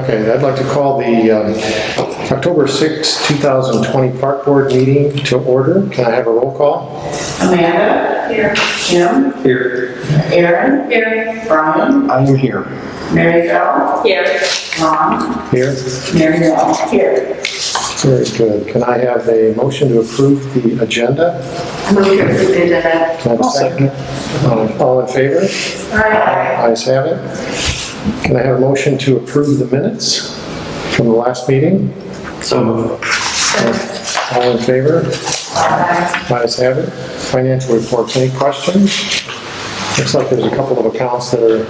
Okay, I'd like to call the October 6, 2020 Park Board meeting to order. Can I have a roll call? Amanda? Here. Jim? Here. Aaron? Here. Brian? I am here. Mary Jo? Here. Ron? Here. Mary Jo? Here. Very good. Can I have a motion to approve the agenda? I move to approve the agenda. Can I have a second? All in favor? Aye. Ayes have it. Can I have a motion to approve the minutes from the last meeting? So moved. All in favor? Aye. Ayes have it. Financial reports, any questions? Looks like there's a couple of accounts that are,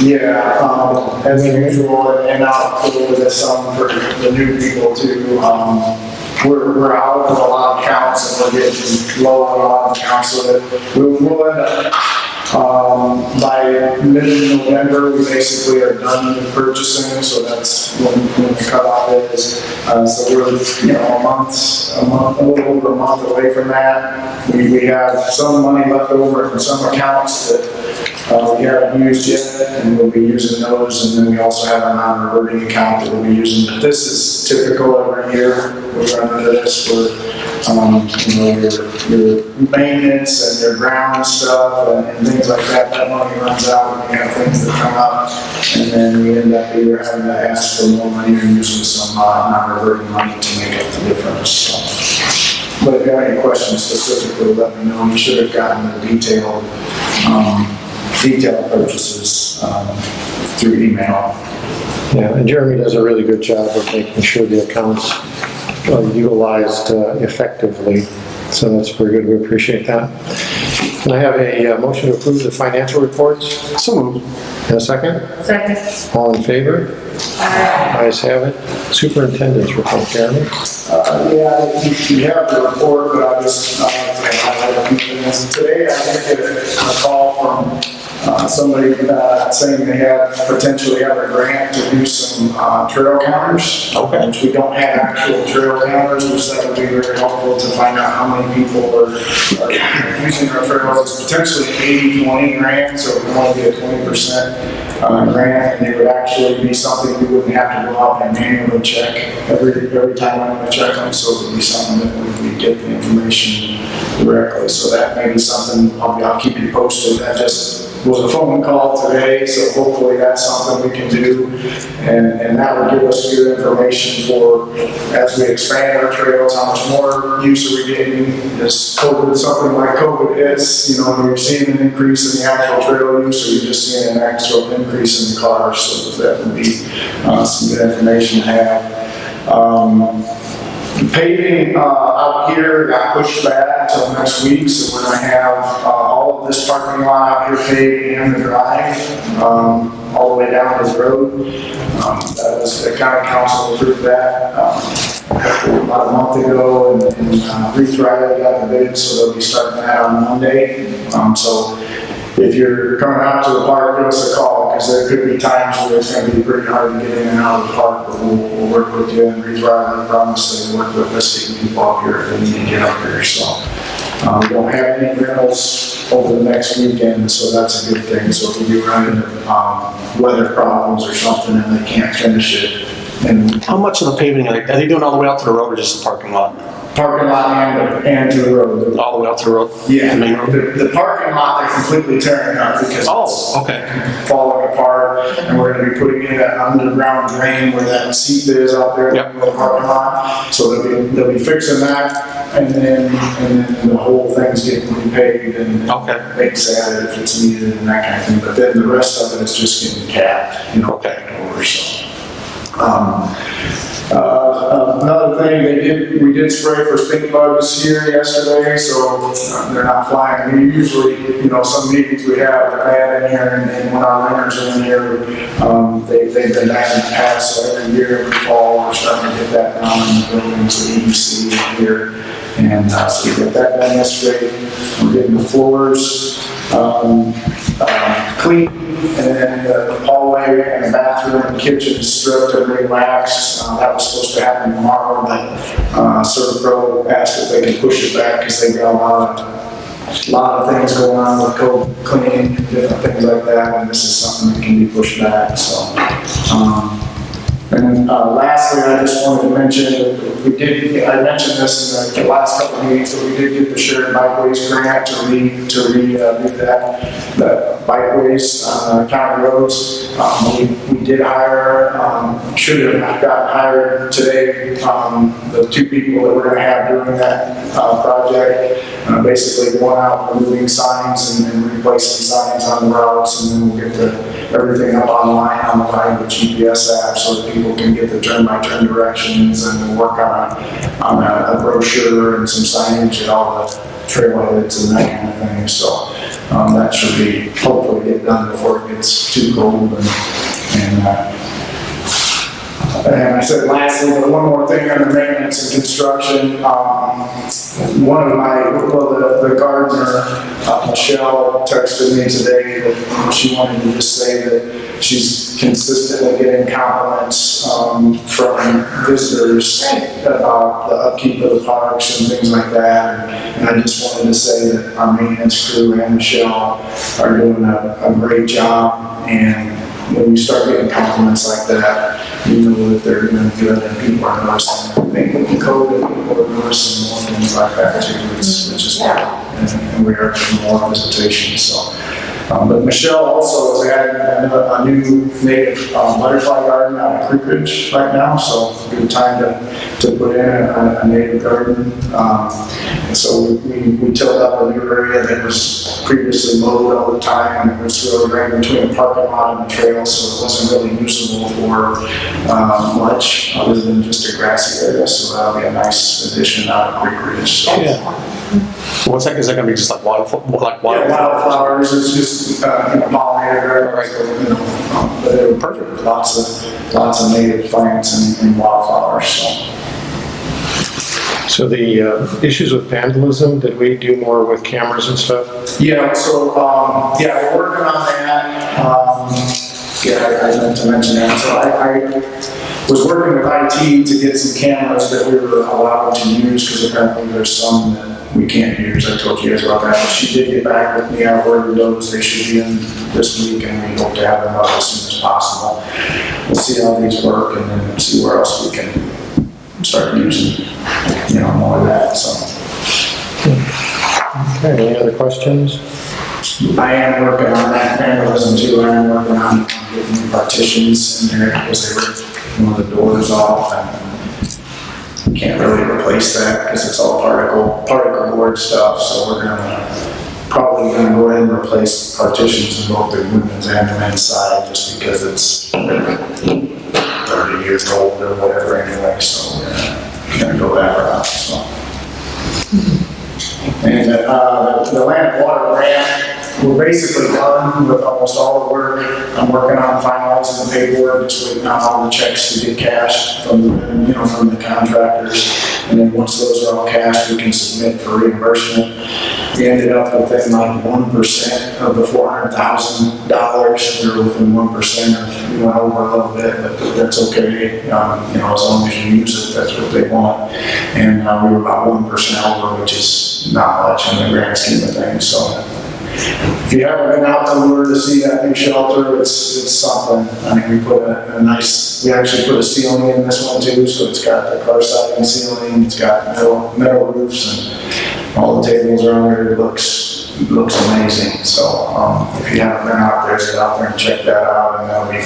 Yeah, as usual, and I'll put over this for the new people too. We're out of a lot of accounts and we're getting low on a lot of accounts, so that we'll end up, by mid-November, we basically are done with purchasing, so that's when the cutoff is. So we're, a little over a month away from that. We have some money left over from some accounts that we haven't used yet, and we'll be using those, and then we also have a non-reverting account that we'll be using. But this is typical every year. We run into this for, your maintenance and your ground stuff and things like that. That money runs out when we have things that come up, and then we end up either having to ask for more money or using some non-reverting money to make up the difference. So, but if you have any questions specifically, let me know. You should have gotten the detailed purchases through email. yeah, and Jeremy does a really good job of making sure the accounts are utilized effectively. So that's very good. We appreciate that. Can I have a motion to approve the financial reports? So moved. And a second? Second. All in favor? Aye. Ayes have it. Superintendents report, Jeremy. Yeah, you have the report, but I just highlight a few things. Today I did get a call from somebody saying they potentially have a grant to do some trail counters. Okay. Which we don't have actual trail counters, which that would be very helpful to find out how many people are using our trails. It's potentially 80-20 grant, so it would only be a 20% grant, and it would actually be something we wouldn't have to go out and manually check every time I want to check them, so it would be something that we get the information directly. So that may be something I'll keep you posted. That just was a phone call today, so hopefully that's something we can do, and that would give us good information for as we expand our trails, how much more use are we getting. As COVID, something like COVID hits, we're seeing an increase in the actual trail use, or we're just seeing an actual increase in the cars, so that would be some good information to have. Paving out here got pushed back until next week, so we're going to have all of this parking lot out here paved and the drive all the way down this road. That was the county council approved that about a month ago, and Retrial got the bid, so they'll be starting that on Monday. So if you're coming out to the park, give us a call, because there could be times where it's going to be pretty hard to get in and out of the park, but we'll work with you, and Retrial, I promise they work with us, getting people up here if they need to get up here. So we don't have any rentals over the next weekend, so that's a good thing. So if we do run into weather problems or something and they can't finish it, and How much of the paving are they doing all the way out to the road or just the parking lot? parking lot and to the road. All the way out to the road? Yeah, The main road? the parking lot, they're completely tearing up because Oh, okay. it's falling apart, and we're gonna be putting in an underground drain where that seep is out there in Yep. the parking lot. So they'll be fixing that, and then the whole thing's getting repaved and Okay. makes added if it's needed and that kind of thing. But then the rest of it is just getting capped, Okay. over, so. Another thing, we did spray for stink bugs here yesterday, so they're not flying. We usually, some meetings we have, they're bad in here, and when our renters are in here, they've been bad in the past, so every year, every fall, we're starting to get that down in the buildings, the EDC in here. And so we got that done yesterday. We're getting the floors clean, and then the hallway and the bathroom and kitchen stripped and relaxed. That was supposed to happen tomorrow, but Servpro asked if they could push it back because they've got a lot of things going on with code cleaning, different things like that, and this is something that can be pushed back. So And lastly, I just wanted to mention, I mentioned this in the last couple of meetings, but we did get the shared bikeways grant to redo the bikeways on county roads. We did hire, should have gotten hired today, the 2 people that we're going to have doing that project. Basically going out, removing signs and replacing signs on the routes, and then we'll get everything up online on the private GPS app so that people can get the turn-by-turn directions, and we'll work on a brochure and some signage at all the trailheads and that kind of thing. So that should be hopefully get done before it gets too cold. And I said lastly, but one more thing on the maintenance and construction. One of the gardener, Michelle, texted me today that she wanted to just say that she's consistently getting compliments from visitors about the upkeep of the parks and things like that. And I just wanted to say that our maintenance crew and Michelle are doing a great job. And when you start getting compliments like that, you know that they're doing good and people are noticing. Making code and people are noticing more things like that too, which is good. And we are getting more visitation. So, but Michelle also is adding a new native butterfly garden out of Creek Ridge right now. So good time to put in a native garden. And so we tilled up a new area that was previously mowed all the time, and it was really right between the parking lot and the trail, so it wasn't really usable for much other than just a grassy area. So that'll be a nice addition out of Creek Ridge. So. Yeah. So what's that? Is that going to be just like Wildflowers. It's just pollinated, right? So, but they were perfect. Lots of native plants and wildflowers. So the issues with vandalism, did we do more with cameras and stuff? Yeah. So we're working on that. I meant to mention that. So I was working with IT to get some cameras that we were allowed to use, because apparently there's some that we can't use. I told you guys about that. But she did get back with me. I ordered those. They should be in this week, and we hope to have them up as soon as possible. We'll see how these work, and then see where else we can start using, more of that. So. Okay, any other questions? I am working on that vandalism too. I am working on getting new partitions in there because they ripped one of the doors off, and we can't really replace that because it's all particle board stuff. So we're probably gonna go ahead and replace partitions in both the women's and the men's side, just because it's 30 years old or whatever anyway. So we're gonna go that route. So. And the land and water grant, we're basically done with almost all the work. I'm working on finalizing the paperwork, just waiting on all the checks to get cashed from the contractors. And then once those are all cashed, we can submit for reimbursement. We ended up within like 1% of the $400,000. We were within 1%. We went over a little bit, but that's okay. As long as you use it, that's what they want. And we were about 1% over, which is not much in the grand scheme of things. So. If you haven't been out to Lure to see that new shelter, it's something. I mean, we actually put a ceiling in this one too, so it's got the car siding ceiling, it's got metal roofs, and all the tables are under. It looks amazing. So if you haven't been out there, get out there and check that out, and that'll be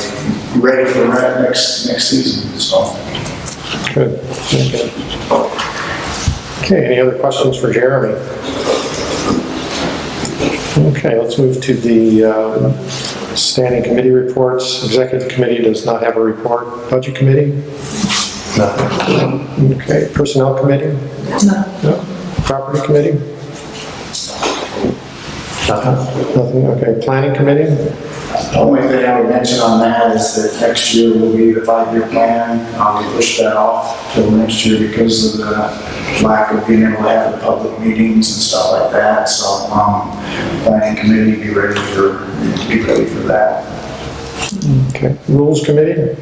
ready for rent next season. So Good. Okay, any other questions for Jeremy? Okay, let's move to the standing committee reports. Executive committee does not have a report. Budget committee? Nothing. Okay, personnel committee? No. Property committee? Nothing. Okay, planning committee? the only thing I would mention on that is that next year will be the 5-year plan. We pushed that off till next year because of the lack of being able to have the public meetings and stuff like that. So, planning committee, be ready for that. Okay, rules committee?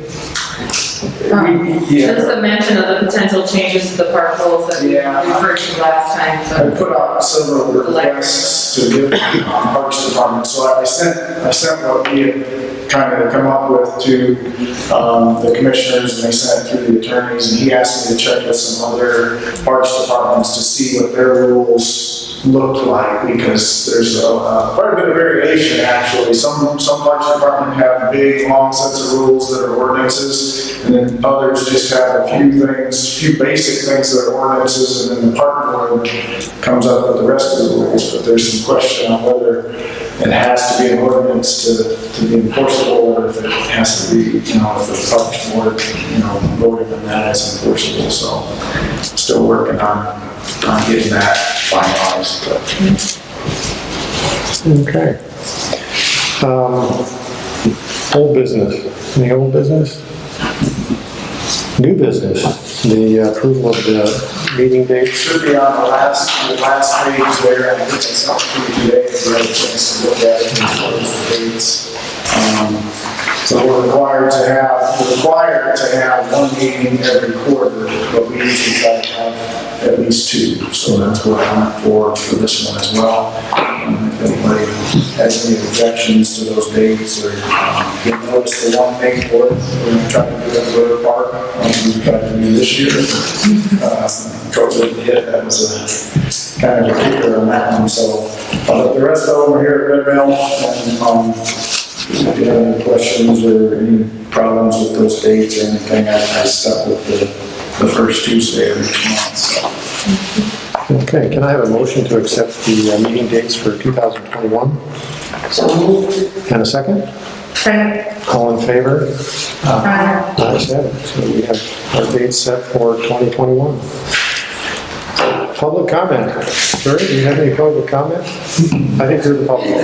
Just a mention of the potential changes to the park rules that we referred to last time. I put out several requests to the Parks Department. So I sent what we had kind of come up with to the commissioners, and they sent it through the attorneys, and he asked me to check with some other parks departments to see what their rules looked like, because there's quite a bit of variation actually. Some parks department have big, long sets of rules that are ordinances, and then others just have a few basic things that are ordinances, and then the park board comes up with the rest of the rules. But there's some question on whether it has to be an ordinance to be enforceable, or if it has to be, if the parks board, voted on that as enforceable. So still working on getting that finalized. Okay. Old business. Any old business? New business. The approval of the meeting dates. Should be on the last page there. I think I sent it to you today, if you had a chance to look at it as far as the dates. So we're required to have one meeting every quarter, but we usually try to have at least two. So that's what I went for this one as well. If anybody has any objections to those dates, or you'll notice the one May 4th, we're going to try to do it at River Park. We tried to do this year. COVID hit, that was a kind of a kicker on that one. So the rest of them are here at Red Mill, and if you have any questions or any problems with those dates or anything, I stuck with the first Tuesday of each month. So. Okay, can I have a motion to accept the meeting dates for 2021? So moved. And a second? Second. All in favor? Aye. Ayes have it. So we have our dates set for 2021. Public comment. Sir, do you have any public comment? I think you're the public.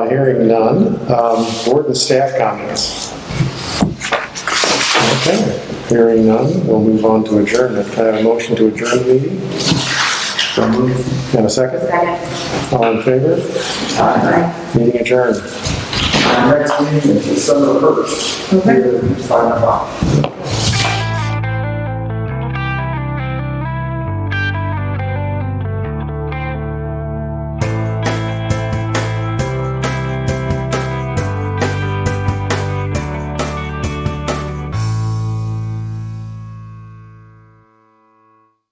Hearing none. Board and staff comments. Okay, hearing none, we'll move on to adjournment. Can I have a motion to adjourn the meeting? So moved. And a second? Second. All in favor? Aye. Meeting adjourned. Our next meeting is December 1st. Okay. Here at 5 o'clock.